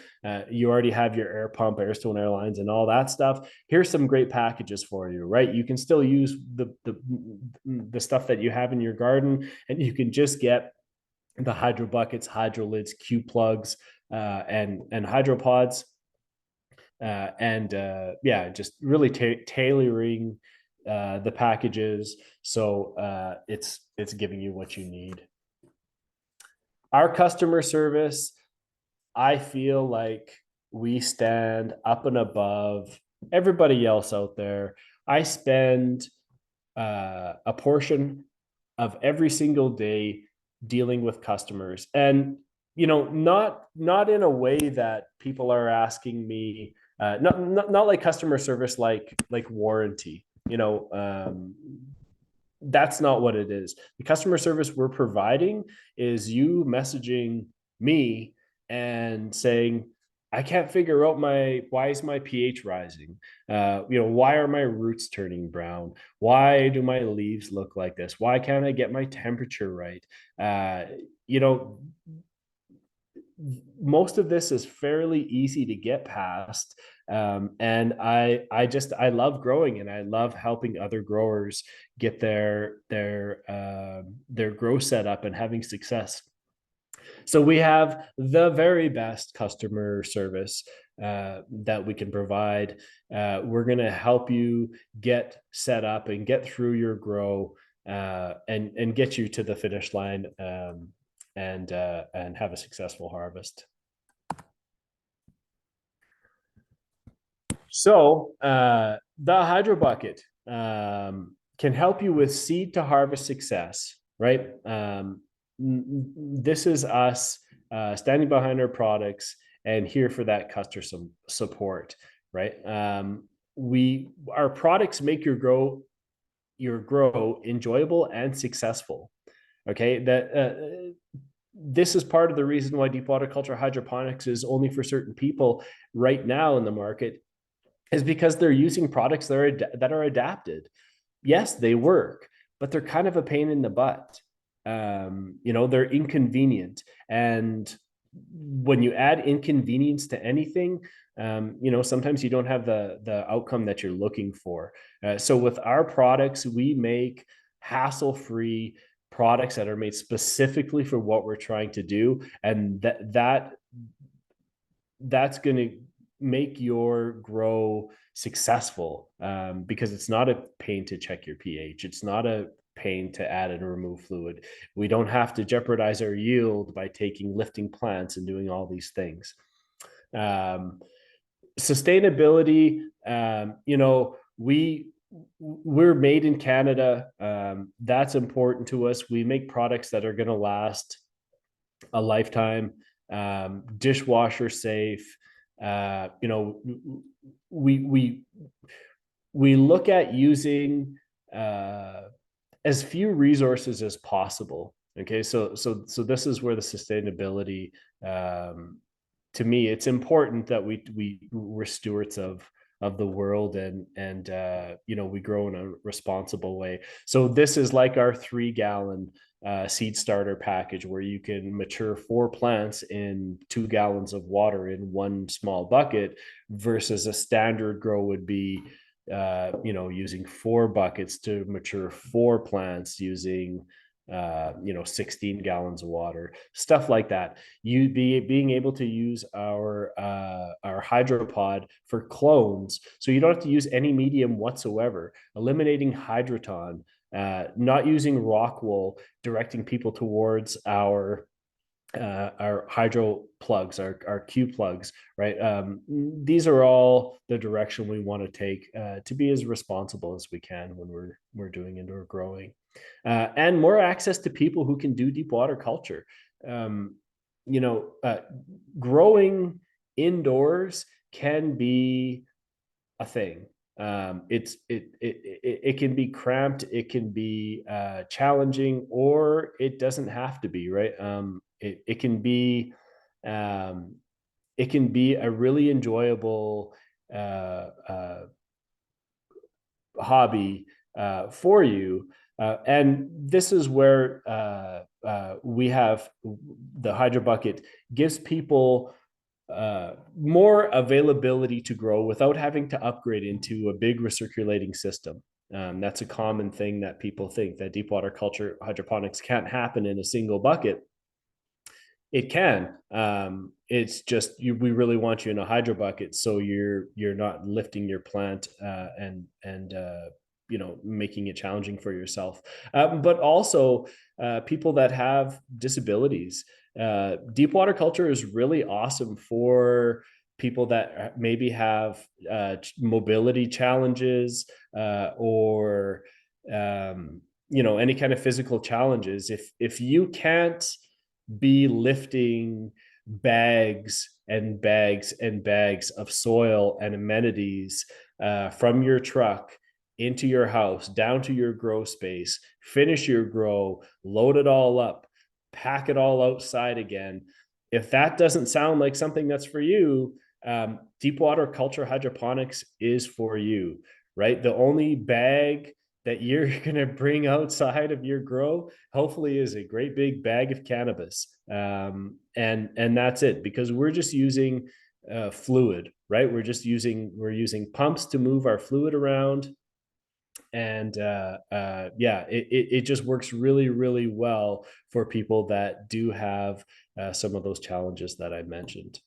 You already have your air pump, Airstone Airlines, and all that stuff. Here's some great packages for you, right? You can still use the stuff that you have in your garden, and you can just get the hydro buckets, hydro lids, Q plugs, and hydropods, just really tailoring the packages so it's giving you what you need. Our customer service, I feel like we stand up and above everybody else out there. I spend a portion of every single day dealing with customers, and not in a way that people are asking me, not like customer service like warranty. That's not what it is. The customer service we're providing is you messaging me and saying, I can't figure out why is my pH rising? Why are my roots turning brown? Why do my leaves look like this? Why can't I get my temperature right? Most of this is fairly easy to get past. And I love growing, and I love helping other growers get their grow set up and having success. So we have the very best customer service. that we can provide. We're going to help you get set up and get through your grow, and get you to the finish line, and have a successful harvest. So the HydroBucket can help you with seed to harvest success, right? This is us standing behind our products and here for that customer support, right? Our products make your grow enjoyable and successful. Okay, this is part of the reason why deep water culture hydroponics is only for certain people right now in the market, is because they're using products that are adapted. Yes, they work, but they're kind of a pain in the butt. They're inconvenient, and when you add inconvenience to anything, sometimes you don't have the outcome that you're looking for. So with our products, we make hassle-free products that are made specifically for what we're trying to do, and that's going to make your grow successful, because it's not a pain to check your pH. It's not a pain to add and remove fluid. We don't have to jeopardize our yield by lifting plants and doing all these things. Sustainability, we're made in Canada. That's important to us. We make products that are going to last a lifetime, dishwasher safe. We look at using as few resources as possible. Okay, so this is where the sustainability, to me, it's important that we're stewards of the world, and we grow in a responsible way. So this is like our 3-gallon seed starter package, where you can mature 4 plants in 2 gallons of water in one small bucket, versus a standard grow would be using 4 buckets to mature 4 plants using 16 gallons of water, stuff like that. Being able to use our hydropod for clones, so you don't have to use any medium whatsoever, eliminating hydroton, not using rock wool, directing people towards our hydro plugs, our Q plugs, right? These are all the direction we want to take, to be as responsible as we can when we're doing indoor growing, and more access to people who can do deep water culture. Growing indoors can be a thing. It can be cramped, it can be challenging, or it doesn't have to be, right? It can be a really enjoyable hobby for you. And this is where we have the HydroBucket gives people more availability to grow without having to upgrade into a big recirculating system. That's a common thing that people think, that deep water culture hydroponics can't happen in a single bucket. It can. It's just we really want you in a HydroBucket, so you're not lifting your plant and making it challenging for yourself. But also people that have disabilities. Deep water culture is really awesome for people that maybe have mobility challenges, or any kind of physical challenges. If you can't be lifting bags and bags and bags of soil and amenities from your truck into your house, down to your grow space, finish your grow, load it all up, pack it all outside again. If that doesn't sound like something that's for you, deep water culture hydroponics is for you, right? The only bag that you're going to bring outside of your grow, hopefully, is a great big bag of cannabis. And that's it, because we're just using fluid, right? We're using pumps to move our fluid around. And it just works really, really well for people that do have some of those challenges that I mentioned.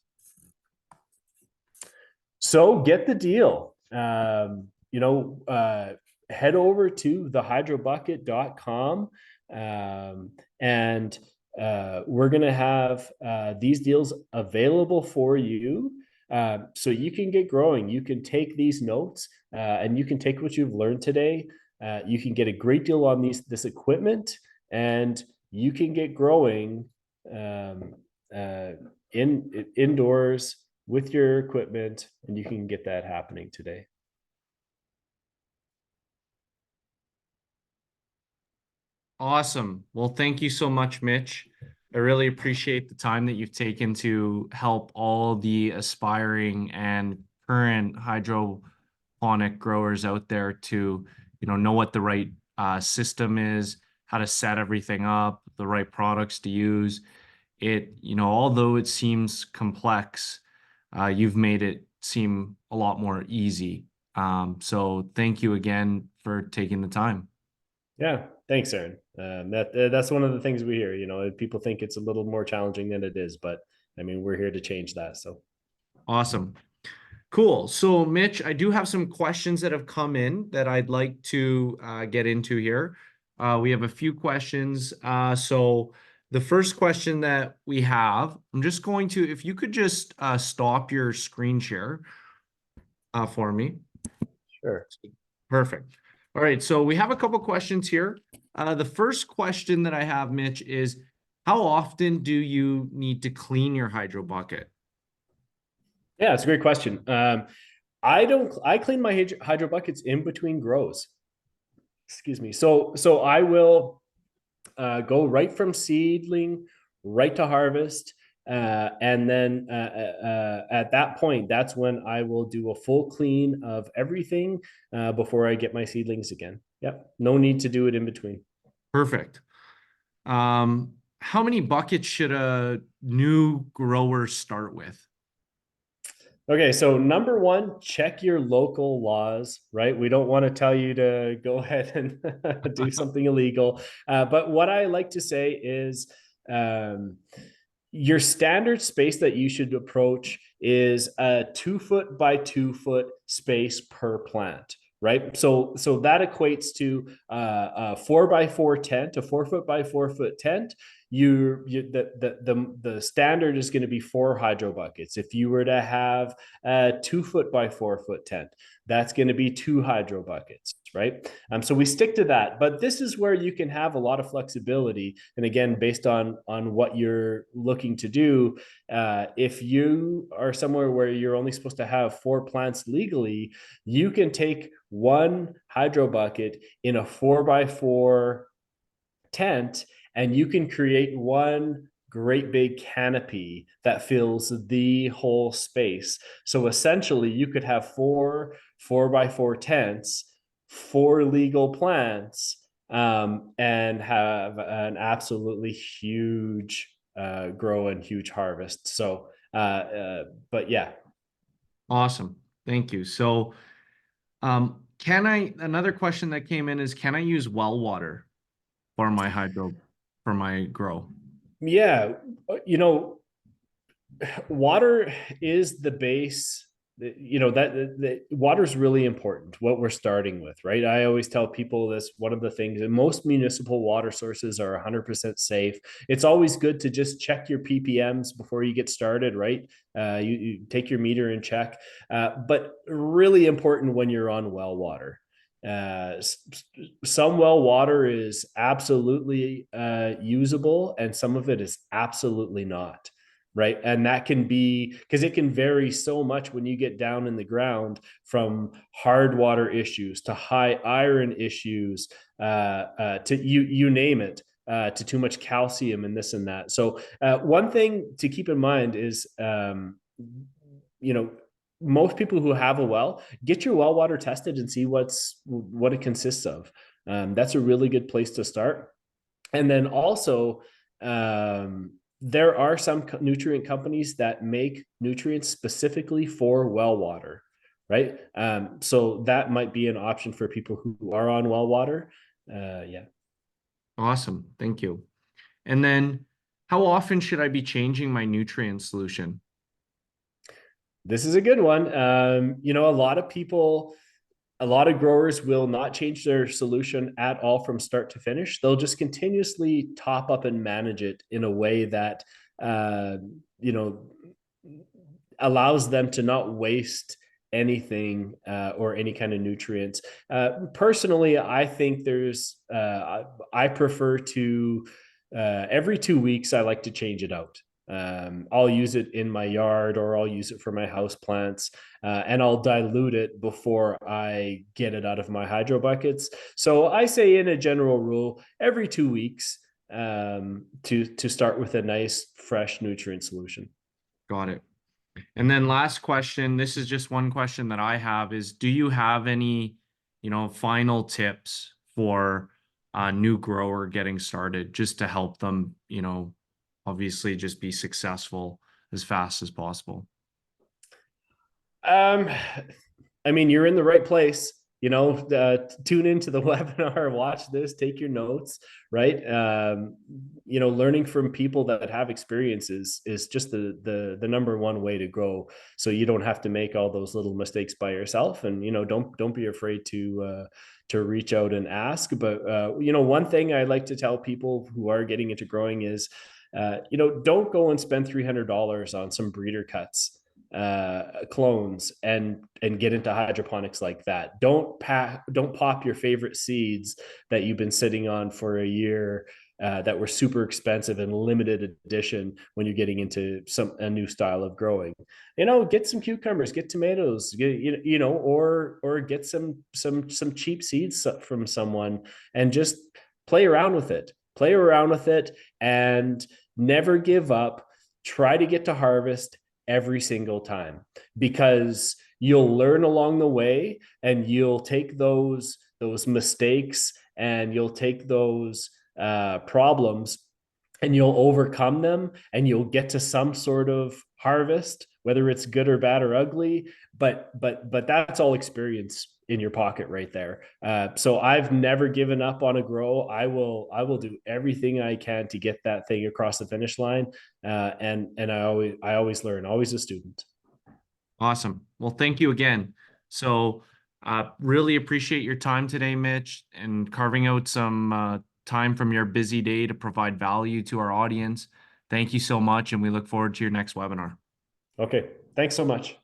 So get the deal. Head over to thehydrobucket.com, and we're going to have these deals available for you. So you can get growing. You can take these notes and you can take what you've learned today. You can get a great deal on this equipment, and you can get growing um, indoors with your equipment, and you can get that happening today. Awesome. Well, thank you so much, Mitch. I really appreciate the time that you've taken to help all the aspiring and current hydroponic growers out there to, know what the right system is, how to set everything up, the right products to use. Although it seems complex, you've made it seem a lot more easy. So thank you again for taking the time. Yeah, thanks, Aaron. That's one of the things we hear. People think it's a little more challenging than it is, but I mean, we're here to change that. So Awesome. Cool. So, Mitch, I do have some questions that have come in that I'd like to get into here. We have a few questions. So, the first question that we have, I'm just going to, if you could just stop your screen share for me. sure. Perfect. All right. So, we have a couple questions here. The first question that I have, Mitch, is how often do you need to clean your hydro bucket? Yeah, it's a great question. I clean my hydro buckets in between grows. Excuse me. So I will go right from seedling right to harvest. And then at that point, that's when I will do a full clean of everything before I get my seedlings again. Yep. No need to do it in between. Perfect. How many buckets should a new grower start with? Okay, so number one, check your local laws, right? We don't want to tell you to go ahead and do something illegal. But what I like to say is um, your standard space that you should approach is a 2 foot by 2 foot space per plant, right? So that equates to a 4 by 4 tent, a 4 foot by 4 foot tent. The standard is going to be 4 hydro buckets. If you were to have a 2 foot by 4 foot tent, that's going to be 2 hydro buckets, right? So we stick to that, but this is where you can have a lot of flexibility. And again, based on what you're looking to do, if you are somewhere where you're only supposed to have 4 plants legally, you can take 1 hydro bucket in a 4 by 4 tent, and you can create one great big canopy that fills the whole space. So essentially, you could have 4 by 4 tents, 4 legal plants, and have an absolutely huge grow and huge harvest. So, but yeah. Awesome. Thank you. So, another question that came in is, can I use well water for for my grow? Yeah, you know, water is the base. That the water is really important, what we're starting with, right? I always tell people this. One of the things, and most municipal water sources are 100% safe. It's always good to just check your ppms before you get started, right? You take your meter and check, but really important when you're on well water. uh, some well water is absolutely usable, and some of it is absolutely not, right? And that can be because it can vary so much when you get down in the ground, from hard water issues to high iron issues, to you name it, to too much calcium and this and that. So one thing to keep in mind is, you know, most people who have a well, get your well water tested and see what it consists of. That's a really good place to start. And then also, there are some nutrient companies that make nutrients specifically for well water, right? So that might be an option for people who are on well water. Yeah. Awesome. Thank you. And then how often should I be changing my nutrient solution? This is a good one. A lot of people, a lot of growers will not change their solution at all from start to finish. They'll just continuously top up and manage it in a way that, uh, you know, allows them to not waste anything or any kind of nutrients. Personally, I think I prefer to, every 2 weeks, I like to change it out. I'll use it in my yard or I'll use it for my house plants, and I'll dilute it before I get it out of my hydro buckets. So I say, in a general rule, every 2 weeks, to start with a nice fresh nutrient solution. Got it. And then last question, this is just one question that I have is, do you have any, final tips for a new grower getting started just to help them, obviously just be successful as fast as possible? I mean, you're in the right place. Tune into the webinar, watch this, take your notes, right? Learning from people that have experiences is just the number one way to grow. So you don't have to make all those little mistakes by yourself, and don't be afraid to reach out and ask. But one thing I like to tell people who are getting into growing is, don't go and spend $300 on some breeder cuts, clones, and get into hydroponics like that. Don't pop your favorite seeds that you've been sitting on for a year, that were super expensive and limited edition, when you're getting into a new style of growing. Get some cucumbers, get tomatoes, or get some cheap seeds from someone, and just play around with it and never give up. Try to get to harvest every single time, because you'll learn along the way, and you'll take those mistakes, and you'll take those problems, and you'll overcome them, and you'll get to some sort of harvest, whether it's good or bad or ugly. But that's all experience in your pocket right there. So I've never given up on a grow. I will do everything I can to get that thing across the finish line. And I always learn, always a student. Awesome. Well, thank you again. So really appreciate your time today, Mitch, and carving out some time from your busy day to provide value to our audience. Thank you so much, and we look forward to your next webinar. Okay, thanks so much.